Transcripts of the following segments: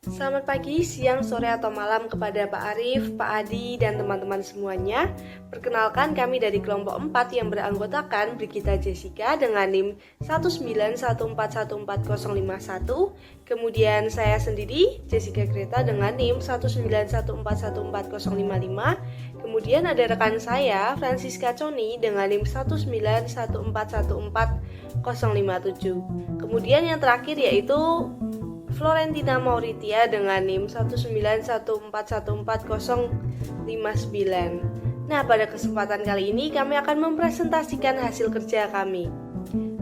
Selamat pagi, siang, sore, atau malam kepada Pak Arif, Pak Adi, dan teman-teman semuanya. Perkenalkan, kami dari kelompok 4 yang beranggotakan Brigita Jessica dengan NIM 191414051. Kemudian saya sendiri, Jessica Greta dengan NIM 191414055. Kemudian ada rekan saya, Francisca Coni dengan NIM 191414057. Kemudian yang terakhir yaitu Florentina Mauritia dengan NIM 191414059. Nah, pada kesempatan kali ini kami akan mempresentasikan hasil kerja kami.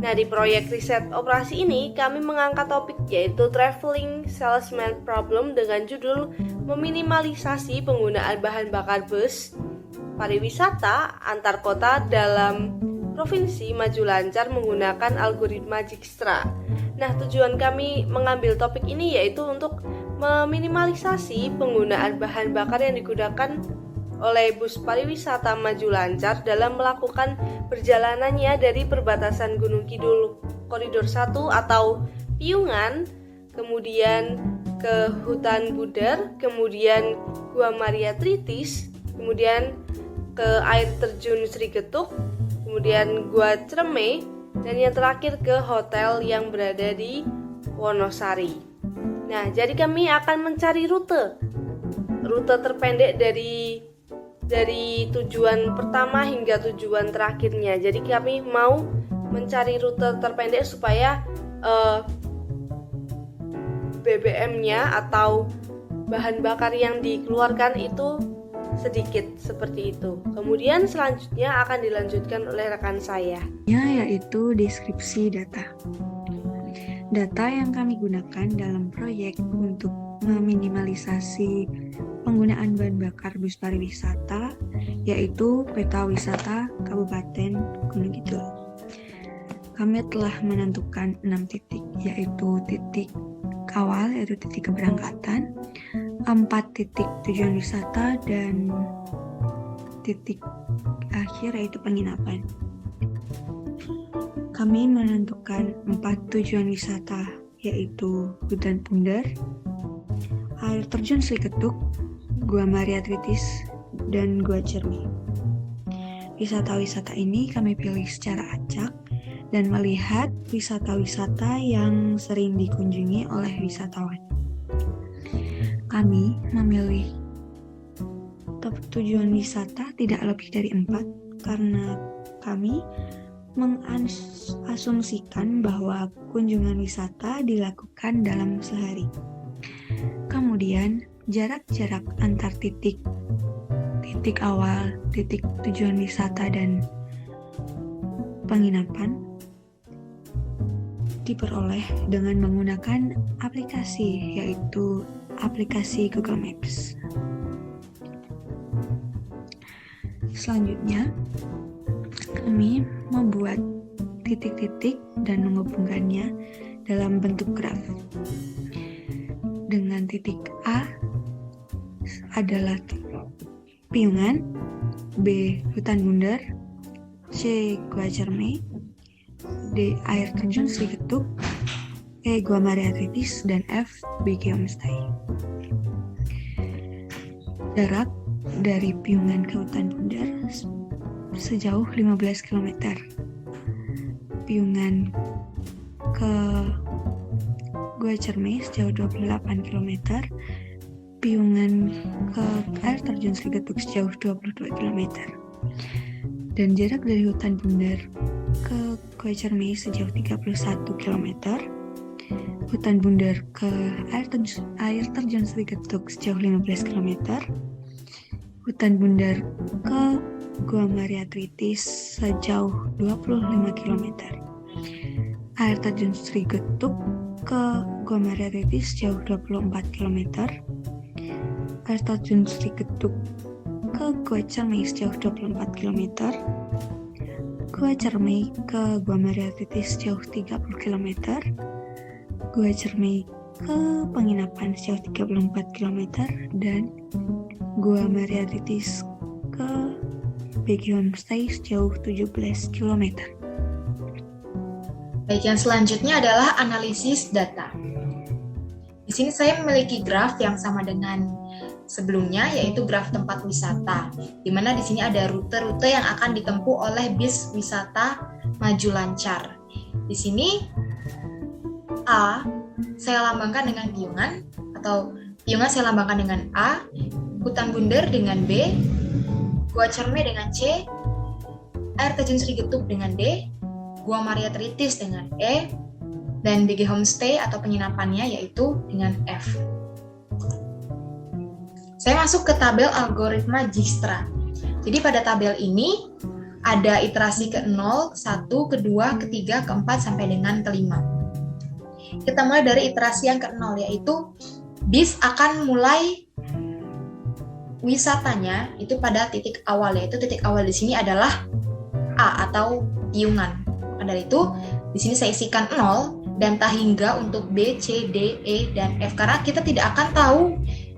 Nah, di proyek riset operasi ini kami mengangkat topik yaitu Traveling Salesman Problem dengan judul meminimalisasi penggunaan bahan bakar bus pariwisata antar kota dalam provinsi maju lancar menggunakan algoritma Dijkstra. Nah, tujuan kami mengambil topik ini yaitu untuk meminimalisasi penggunaan bahan bakar yang digunakan oleh bus pariwisata maju lancar dalam melakukan perjalanannya dari perbatasan Gunung Kidul Koridor 1 atau Piungan, kemudian ke Hutan Buder, kemudian Gua Maria Tritis, kemudian ke air terjun Sri Getuk, kemudian Gua Cereme, dan yang terakhir ke hotel yang berada di Wonosari. Nah, jadi kami akan mencari rute terpendek dari tujuan pertama hingga tujuan terakhirnya. Jadi kami mau mencari rute terpendek supaya BBM-nya atau bahan bakar yang dikeluarkan itu sedikit seperti itu. Kemudian selanjutnya akan dilanjutkan oleh rekan saya, yaitu deskripsi data. Data yang kami gunakan dalam proyek untuk meminimalisasi penggunaan bahan bakar bus pariwisata yaitu peta wisata Kabupaten Gunung Kidul. Kami telah menentukan 6 titik, yaitu titik awal yaitu titik keberangkatan, 4 titik tujuan wisata, dan titik akhir yaitu penginapan. Kami menentukan 4 tujuan wisata yaitu Hutan Bunder, air terjun Sri Getuk, Gua Maria Tritis, dan Gua Cermi. Wisata-wisata ini kami pilih secara acak dan melihat wisata-wisata yang sering dikunjungi oleh wisatawan. Kami memilih tujuan wisata tidak lebih dari 4 karena kami mengasumsikan bahwa kunjungan wisata dilakukan dalam sehari. Kemudian jarak-jarak antar titik awal, titik tujuan wisata, dan penginapan diperoleh dengan menggunakan aplikasi, yaitu aplikasi Google Maps. Selanjutnya, kami membuat titik-titik dan menghubungkannya dalam bentuk graf. Dengan titik A adalah Piungan, B. Hutan Bunder, C. Gua Cerme, D. Air terjun Sri Getuk, E. Gua Maria Tritis, dan F. BG Homestay. Jarak dari Piungan ke Hutan Bunder sejauh 15 km. Piungan ke Gua Cerme sejauh 28 km. Piungan ke air terjun Sri Getuk sejauh 22 km. Dan jarak dari Hutan Bunder ke Gua Cerme sejauh 31 km. Hutan Bunder ke air terjun Sri Getuk sejauh 15 km. Hutan Bunder ke Gua Maria Tritis sejauh 25 km. Air terjun Sri Getuk ke Gua Maria Tritis sejauh 24 km. Air terjun Sri Getuk ke Gua Cerme sejauh 24 km. Gua Cerme ke Gua Maria Tritis sejauh 30 km. Gua Cerme ke penginapan sejauh 34 km. Dan Gua Maria Tritis ke BG Homestay sejauh 17 km. Baik, yang selanjutnya adalah analisis data. Di sini saya memiliki graf yang sama dengan sebelumnya, yaitu graf tempat wisata, di mana di sini ada rute-rute yang akan ditempuh oleh bis wisata maju lancar. Di sini A saya lambangkan dengan piungan, atau piungan saya lambangkan dengan A, hutan bundar dengan B, Gua Cerme dengan C, air terjun Sri Getuk dengan D, Gua Maria Tritis dengan E, dan BG Homestay atau penginapannya yaitu dengan F. Saya masuk ke tabel algoritma Dijkstra. Jadi pada tabel ini ada iterasi ke-0, ke-1, ke-2, ke-3, ke-4, sampai dengan ke-5. Kita mulai dari iterasi yang ke-0, yaitu bis akan mulai wisatanya itu pada titik awal, yaitu titik awal di sini adalah A atau piungan. Maka dari itu, di sini saya isikan 0 dan tahingga untuk B, C, D, E, dan F, karena kita tidak akan tahu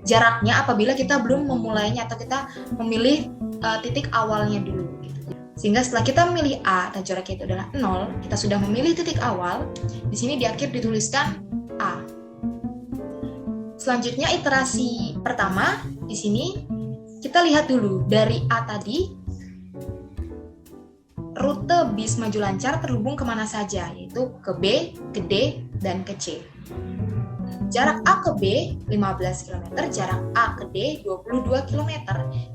jaraknya apabila kita belum memulainya atau kita memilih titik awalnya dulu. Gitu. Sehingga setelah kita memilih A atau jaraknya itu adalah 0, kita sudah memilih titik awal. Di sini di akhir dituliskan A. Selanjutnya iterasi pertama di sini kita lihat dulu dari A tadi rute bis maju lancar terhubung kemana saja, yaitu ke B, ke D, dan ke C. Jarak A ke B 15 km, jarak A ke D 22 km,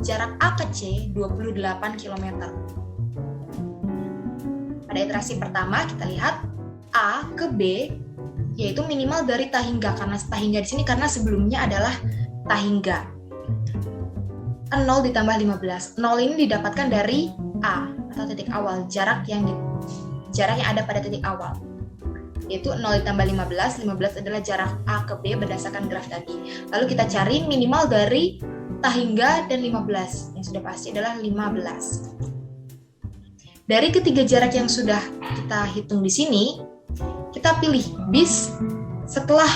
jarak A ke C 28 km. Pada iterasi pertama kita lihat A ke B yaitu minimal dari tahingga, karena tahingga di sini karena sebelumnya adalah tahingga. 0 ditambah 15. 0 ini didapatkan dari A atau titik awal, jarak yang ada pada titik awal. Yaitu 0 ditambah 15, 15 adalah jarak A ke B berdasarkan graf tadi. Lalu kita cari minimal dari tahingga dan 15, yang sudah pasti adalah 15. Dari ketiga jarak yang sudah kita hitung di sini, kita pilih bis setelah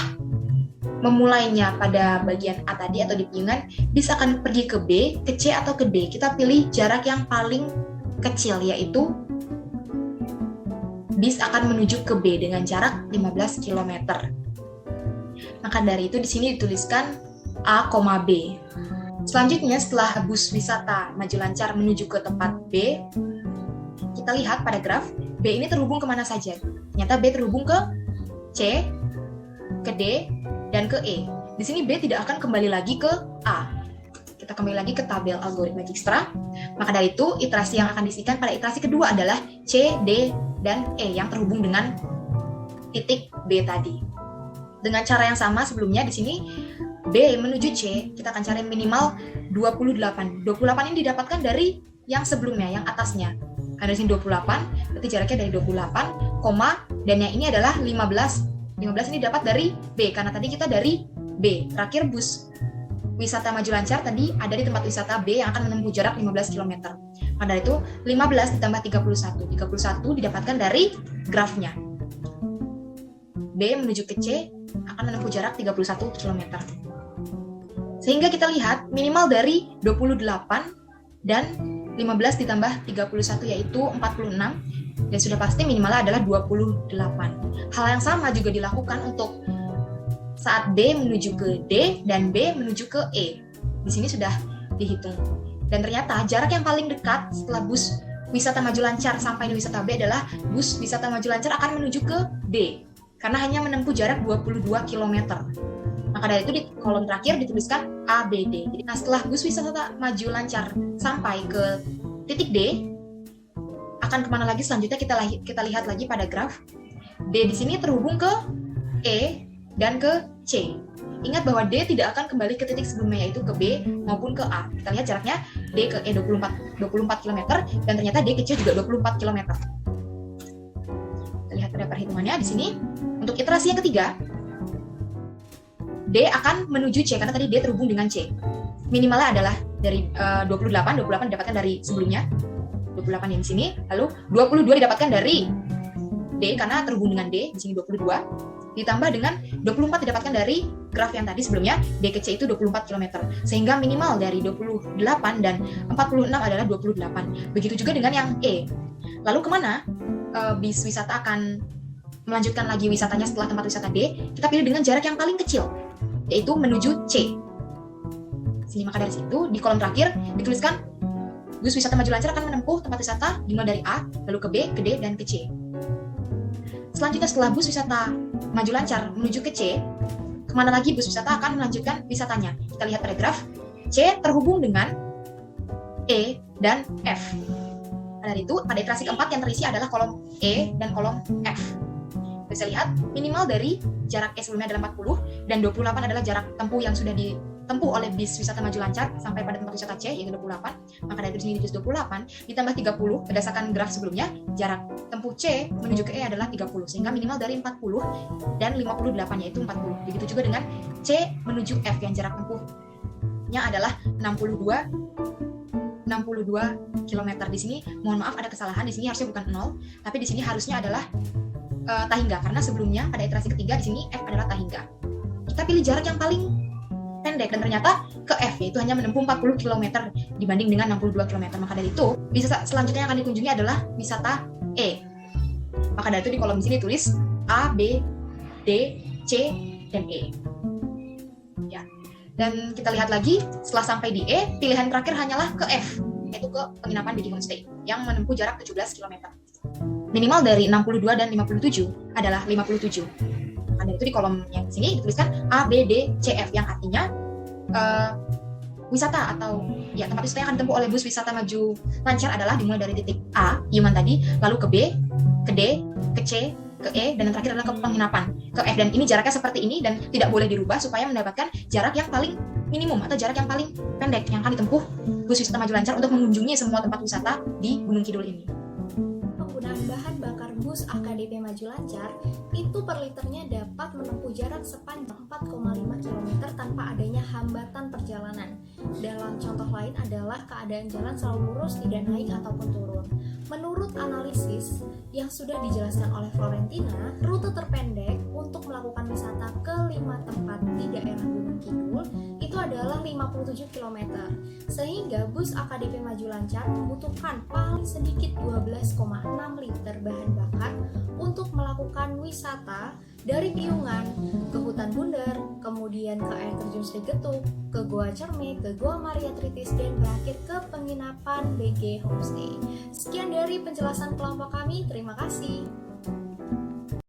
memulainya pada bagian A tadi atau di piungan, bis akan pergi ke B, ke C, atau ke D. Kita pilih jarak yang paling kecil, yaitu bis akan menuju ke B dengan jarak 15 km. Maka dari itu di sini dituliskan A, B. Selanjutnya setelah bus wisata maju lancar menuju ke tempat B, kita lihat pada graf B ini terhubung kemana saja. Ternyata B terhubung ke C, ke D, dan ke E. Di sini B tidak akan kembali lagi ke A. Kita kembali lagi ke tabel algoritma Dijkstra. Maka dari itu iterasi yang akan diisikan pada iterasi kedua adalah C, D, dan E yang terhubung dengan titik B tadi. Dengan cara yang sama sebelumnya di sini B menuju C, kita akan cari minimal 28. 28 ini didapatkan dari yang sebelumnya, yang atasnya. Karena di sini 28, berarti jaraknya dari 28, dan yang ini adalah 15. 15 ini dapat dari B, karena tadi kita dari B. Terakhir bus wisata maju lancar tadi ada di tempat wisata B yang akan menempuh jarak 15 km. Maka dari itu 15 ditambah 31. 31 didapatkan dari grafnya. B menuju ke C akan menempuh jarak 31 km. Sehingga kita lihat minimal dari 28 dan 15 ditambah 31 yaitu 46, dan sudah pasti minimalnya adalah 28. Hal yang sama juga dilakukan untuk saat B menuju ke D dan B menuju ke E. Di sini sudah dihitung. Dan ternyata jarak yang paling dekat setelah bus wisata maju lancar sampai di wisata B adalah bus wisata maju lancar akan menuju ke D, karena hanya menempuh jarak 22 km. Maka dari itu di kolom terakhir dituliskan A, B, D. Nah, setelah bus wisata maju lancar sampai ke titik D, akan kemana lagi selanjutnya kita lihat lagi pada graf. D di sini terhubung ke E dan ke C. Ingat bahwa D tidak akan kembali ke titik sebelumnya, yaitu ke B maupun ke A. Kita lihat jaraknya D ke E 24 km, dan ternyata D ke C juga 24 km. Kita lihat pada perhitungannya di sini. Untuk iterasi yang ketiga, D akan menuju C, karena tadi D terhubung dengan C. Minimalnya adalah dari 28 didapatkan dari sebelumnya, 28 yang di sini, lalu 22 didapatkan dari D karena terhubung dengan D, di sini 22, ditambah dengan 24 didapatkan dari graf yang tadi sebelumnya, D ke C itu 24 km. Sehingga minimal dari 28 dan 46 adalah 28. Begitu juga dengan yang E. Lalu kemana bis wisata akan melanjutkan lagi wisatanya setelah tempat wisata D? Kita pilih dengan jarak yang paling kecil. yaitu menuju C. Sini, maka dari situ di kolom terakhir dituliskan bus wisata maju lancar akan menempuh tempat wisata dimulai dari A, lalu ke B, ke D, dan ke C. Selanjutnya setelah bus wisata maju lancar menuju ke C, kemana lagi bus wisata akan melanjutkan wisatanya? Kita lihat pada graf, C terhubung dengan E dan F. Dari itu, pada iterasi keempat yang terisi adalah kolom E dan kolom F. Bisa lihat, minimal dari jarak E sebelumnya adalah 40, dan 28 adalah jarak tempuh yang sudah ditempuh oleh bis wisata maju lancar sampai pada tempat wisata C, yaitu 28. Maka dari itu di sini ditulis 28, ditambah 30, berdasarkan graf sebelumnya, jarak tempuh C menuju ke E adalah 30, sehingga minimal dari 40 dan 58, yaitu 40. Begitu juga dengan C menuju F, yang jarak tempuhnya adalah 62 km. Di sini mohon maaf ada kesalahan, di sini harusnya bukan 0, tapi di sini harusnya adalah tahingga, karena sebelumnya pada iterasi ketiga di sini F adalah tahingga. Kita pilih jarak yang paling pendek dan ternyata ke F, yaitu hanya menempuh 40 km dibanding dengan 62 km. Maka dari itu wisata selanjutnya yang akan dikunjungi adalah wisata E. Maka dari itu di kolom di sini tulis A, B, D, C, dan E. Ya. Dan kita lihat lagi, setelah sampai di E, pilihan terakhir hanyalah ke F, yaitu ke penginapan Bedi Homestay yang menempuh jarak 17 km. Minimal dari 62 dan 57 adalah 57. Maka dari itu di kolom yang di sini dituliskan A, B, D, C, F, yang artinya wisata atau ya tempat wisata yang akan ditempuh oleh bus wisata maju lancar adalah dimulai dari titik A, Yuman tadi, lalu ke B, ke D, ke C, ke E, dan yang terakhir adalah ke penginapan, ke F. Dan ini jaraknya seperti ini dan tidak boleh dirubah supaya mendapatkan jarak yang paling minimum atau jarak yang paling pendek yang akan ditempuh bus wisata maju lancar untuk mengunjungi semua tempat wisata di Gunung Kidul ini. Penggunaan bahan bakar bus AKDP Maju Lancar itu per liternya dapat menempuh jarak sepanjang 4,5 km tanpa adanya hambatan perjalanan. Dalam contoh lain adalah keadaan jalan selalu lurus, tidak naik ataupun turun. Menurut analisis yang sudah dijelaskan oleh Florentina, rute terpendek untuk melakukan wisata ke 5 tempat di daerah Gunung Kidul itu adalah 57 km. Sehingga bus AKDP Maju Lancar membutuhkan paling sedikit 12,6 liter bahan bakar untuk melakukan wisata dari Piungan ke Hutan Bundar, kemudian ke air terjun Sri Getuk, ke Goa Cerme, ke Goa Maria Tritis, dan berakhir ke penginapan BG Homestay. Sekian dari penjelasan kelompok kami, terima kasih.